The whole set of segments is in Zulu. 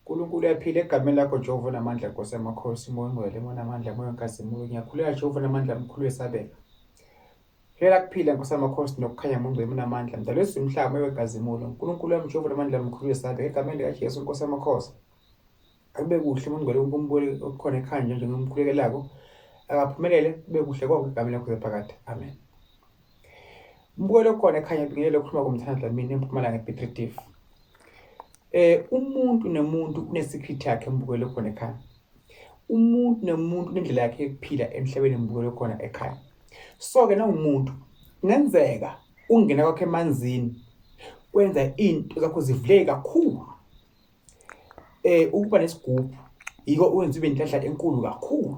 uNkulunkulu uyaphila egameni lakho Jehova namandla Nkosi yamakhosi moya ongcwele moya namandla moya onkazimulo ngiyakhuleka Jehova namandla mkhulu wesabeka phela kuphila Nkosi yamakhosi nokukhanya mongcwele namandla mdalo wezimhlaba moya onkazimulo uNkulunkulu wami Jehova namandla mkhulu wesabeka egameni likaJesu Nkosi yamakhosi akube kuhle mongcwele uNkulunkulu okukhona ekhaya njengomkhulukelako akaphumelele kube kuhle konke egameni lakho phakathi amen. Umbukelo khona ekhaya ngiyele ukukhuluma komthanda mina empumalanga ePetritif. Umuntu nomuntu unesecret yakhe embukelo khona ekhaya. Umuntu nomuntu unendlela yakhe yokuphila emhlabeni embukelo khona ekhaya. So ke nawumuntu kungenzeka ungena kwakhe emanzini kwenza into zakho zivuleke kakhulu. Ukuba nesigubhu yiko uwenza ube inhlanhla enkulu kakhulu.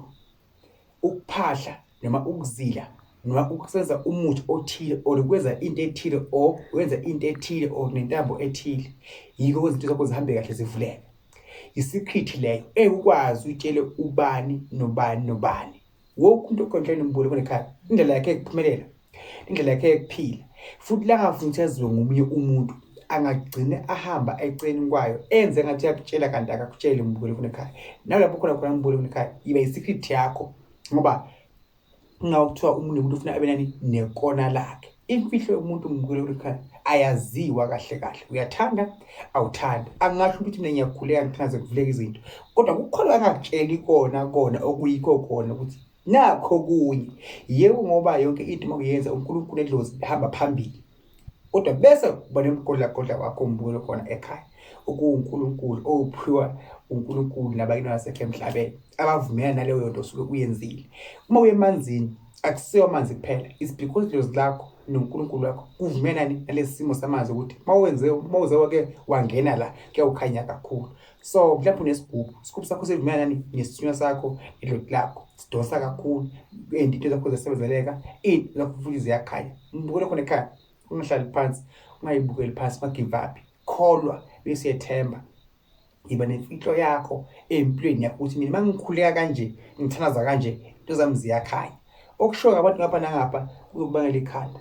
Ukuphahla noma ukuzila noma ukusenza umuthi othile okwenza into ethile or wenza into ethile or nentambo ethile yiko izinto zakho zihambe kahle zivuleke. Isecret leyo ukwazi utshele ubani nobani wonke umuntu okhonjeni embulo khona ekhaya indlela yakhe ekuphumelela indlela yakhe ekuphila futhi la ngafuntheziwe ngomunye umuntu angagcina ahamba eceleni kwayo enze ngathi yakutshela kanti akakutshela embulo khona ekhaya nalapho khona embulo khona ekhaya iba isecret yakho ngoba ngawuthiwa umuntu ufuna abe nani nekona lakhe. Imfihlo yomuntu umkhulu ekhaya ayaziwa kahle uyathanda awuthanda angasho ukuthi mina ngiyakhuleka ngithandaze kuvuleka izinto kodwa kukhona angakutsheli kona okuyikho khona ukuthi nakho kunye yebo ngoba yonke into makuyenza uNkulunkulu edlozi ihamba phambili kodwa bese kuba nemgodla wakho umbulo khona ekhaya okuNkulunkulu ophiwa uNkulunkulu nabanye basekhe emhlabeni abavumela naleyo nto osuke uyenzile. Uma uye emanzini akusiyo amanzi kuphela it's because idlozi lakho noNkulunkulu wakho kuvumelani nalesi simo samanzi ukuthi mawuze ke wangena la kuyawukhanya kakhulu. So mhlawumbe unesigubhu sakho sivumelani nesithunywa sakho idlozi lakho sidonsa kakhulu into zakho zesebenzeleka into zakho futhi ziyakhanya. Mbukelo khona ekhaya ungahlali phansi ungayibukeli phansi ma give up kholwa bese yethemba iba nemfihlo yakho empilweni yakho ukuthi mina mangikhuleka kanje ngithandaza kanje into zami ziyakhanya. Okushoka abantu ngapha nangapha ukubangela ikhanda.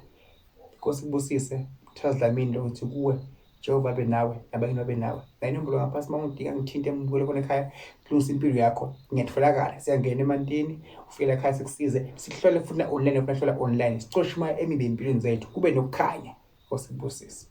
Nkosi kubusise Thazidlamini ukuthi kuwe Jehova abe nawe nabanye babe nawe. La inombolo ngaphansi mangidinga ngithinte embukelo khona ekhaya kulungisa impilo yakho ngiyatholakala siyangena emantini ufike ekhaya sikusize sihlole futhi online ufuna hlola online sicoshe ima emibi empilweni zethu kube nokukhanya. Nkosi kubusise.